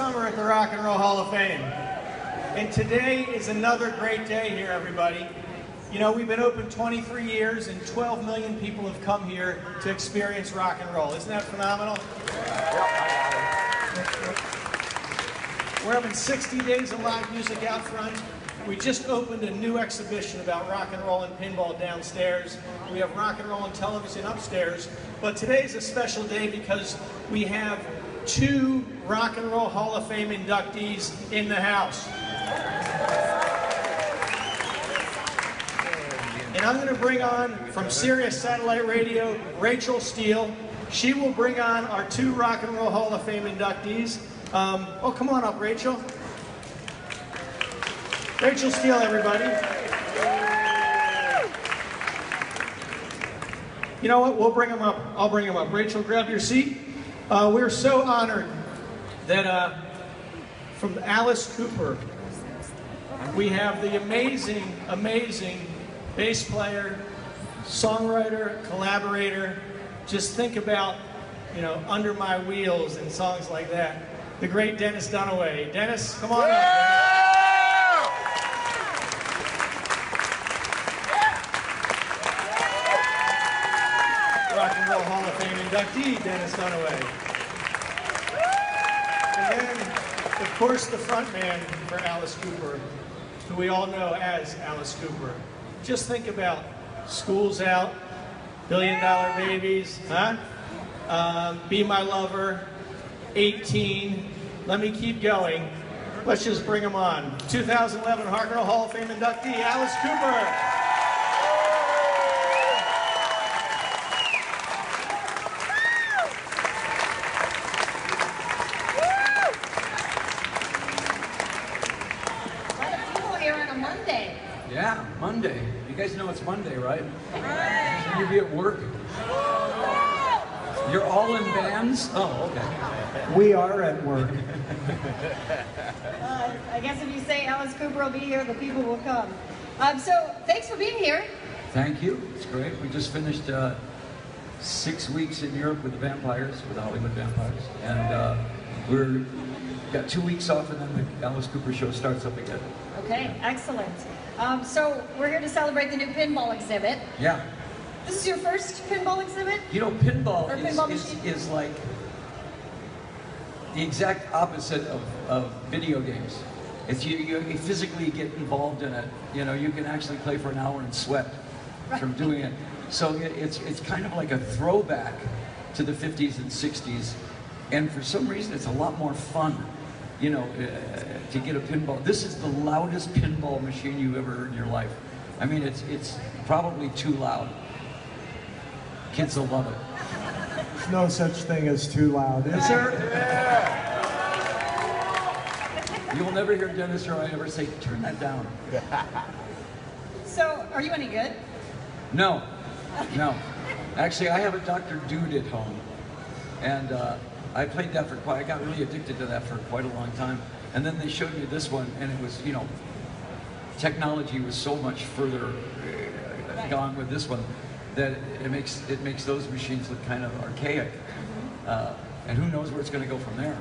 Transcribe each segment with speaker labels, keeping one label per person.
Speaker 1: summer at the Rock and Roll Hall of Fame. And today is another great day here, everybody. You know, we've been open 23 years and 12 million people have come here to experience rock and roll. Isn't that phenomenal? We're having 60 days of live music out front. We just opened a new exhibition about rock and roll and pinball downstairs. We have rock and roll and television upstairs. But today's a special day because we have 2 Rock and Roll Hall of Fame inductees in the house. And I'm going to bring on, from Sirius Satellite Radio, Rachel Steele. She will bring on our 2 Rock and Roll Hall of Fame inductees. Oh, come on up, Rachel. Rachel Steele, everybody. You know what? We'll bring them up. I'll bring them up. Rachel, grab your seat. We're so honored that from Alice Cooper, we have the amazing, amazing bass player, songwriter, collaborator. Just think about, you know, Under My Wheels and songs like that. The great Dennis Dunaway. Dennis, come on up. Rock and Roll Hall of Fame inductee, Dennis Dunaway. And then, of course, the front man for Alice Cooper, who we all know as Alice Cooper. Just think about School's Out, $1 Billion Babies, huh? Be My Lover, 18. Let me keep going. Let's just bring them on. 2011 Rock and Roll Hall of Fame inductee, Alice Cooper.
Speaker 2: Yeah, Monday. You guys know it's Monday, right? Should you be at work? You're all in bands? Oh, okay.
Speaker 1: We are at work.
Speaker 3: I guess if you say Alice Cooper will be here, the people will come. So, thanks for being here.
Speaker 2: Thank you. It's great. We just finished 6 weeks in Europe with the Vampires, with the Hollywood Vampires. And we're got 2 weeks off, and then the Alice Cooper show starts up again.
Speaker 3: Okay, excellent. So we're here to celebrate the new pinball exhibit.
Speaker 2: Yeah.
Speaker 3: This is your first pinball exhibit?
Speaker 2: You know, pinball
Speaker 3: is
Speaker 2: like the exact opposite of video games. It's you physically get involved in it. You know, you can actually play for an hour and sweat from doing it. So it's kind of like a throwback to the 50s and 60s. And for some reason, it's a lot more fun. You know, to get a pinball. This is the loudest pinball machine you've ever heard in your life. I mean, it's probably too loud. Kids will love it.
Speaker 4: There's no such thing as too loud, is there?
Speaker 2: You will never hear Dennis or I ever say, turn that down.
Speaker 3: So, are you any good?
Speaker 2: No, no. Actually, I have a Dr. Dude at home. And I played that I got really addicted to that for quite a long time. And then they showed me this one, and it was, you know, technology was so much further gone with this one that it makes those machines look kind of archaic. And who knows where it's going to go from there.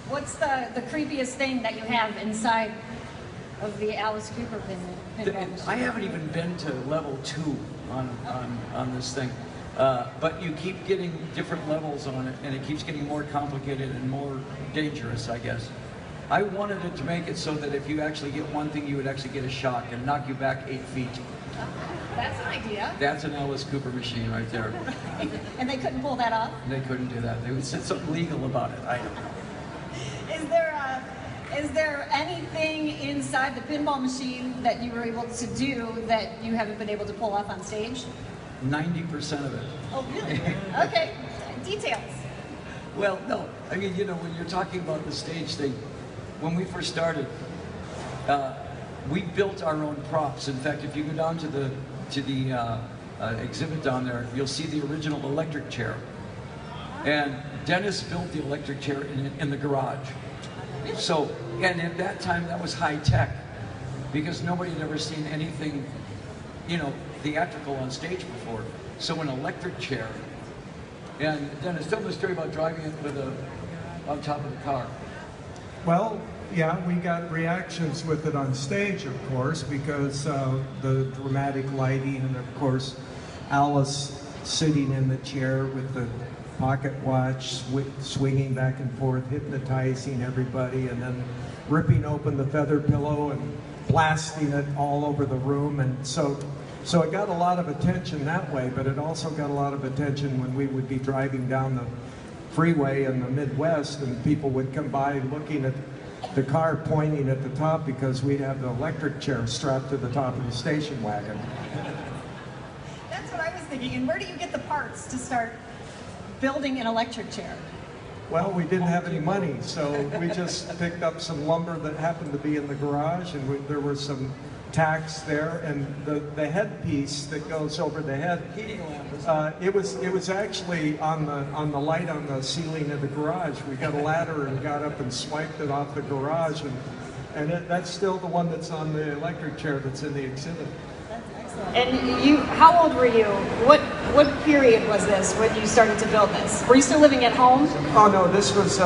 Speaker 3: What's the creepiest thing that you have inside of the Alice Cooper pinball machine?
Speaker 2: I haven't even been to level 2 on this thing. But you keep getting different levels on it, and it keeps getting more complicated and more dangerous, I guess. I wanted it to make it so that if you actually get one thing, you would actually get a shock and knock you back 8 feet.
Speaker 3: That's an idea.
Speaker 2: That's an Alice Cooper machine right there.
Speaker 3: And they couldn't pull that off?
Speaker 2: They couldn't do that. They would say something legal about it. I don't know.
Speaker 3: Is there anything inside the pinball machine that you were able to do that you haven't been able to pull off on stage?
Speaker 2: 90% of it.
Speaker 3: Oh, really? Okay. Details.
Speaker 2: Well, no. I mean, you know, when you're talking about the stage thing, when we first started, we built our own props. In fact, if you go down to the exhibit down there, you'll see the original electric chair. And Dennis built the electric chair in the garage. So, and at that time, that was high tech, because nobody had ever seen anything, you know, theatrical on stage before. So an electric chair. And Dennis, tell me the story about driving it with on top of the car.
Speaker 4: Well, yeah, we got reactions with it on stage, of course, because the dramatic lighting, and of course, Alice sitting in the chair with the pocket watch, swinging back and forth, hypnotizing everybody, and then ripping open the feather pillow and blasting it all over the room. And so it got a lot of attention that way, but it also got a lot of attention when we would be driving down the freeway in the Midwest, and people would come by looking at the car pointing at the top because we'd have the electric chair strapped to the top of the station wagon.
Speaker 3: That's what I was thinking. And where do you get the parts to start building an electric chair?
Speaker 4: Well, we didn't have any money, so we just picked up some lumber that happened to be in the garage, and there were some tacks there, and the headpiece that goes over the head, it was actually on the light on the ceiling of the garage. We got a ladder and got up and swiped it off the garage, and that's still the one that's on the electric chair that's in the exhibit.
Speaker 3: And you, how old were you? What period was this when you started to build this? Were you still living at home?
Speaker 4: Oh no, this was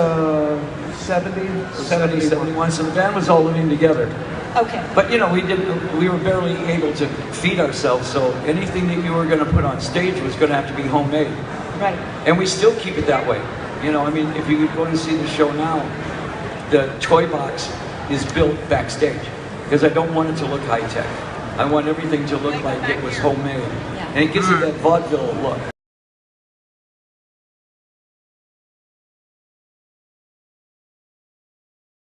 Speaker 4: 70,
Speaker 2: 71, so the band was all living together.
Speaker 3: Okay.
Speaker 2: But you know, we were barely able to feed ourselves, so anything that you were going to put on stage was going to have to be homemade.
Speaker 3: Right.
Speaker 2: And we still keep it that way. You know, I mean, if you go to see the show now, the toy box is built backstage because I don't want it to look high-tech. I want everything to look like it was homemade.
Speaker 3: Yeah.
Speaker 2: And it gives it that vaudeville look.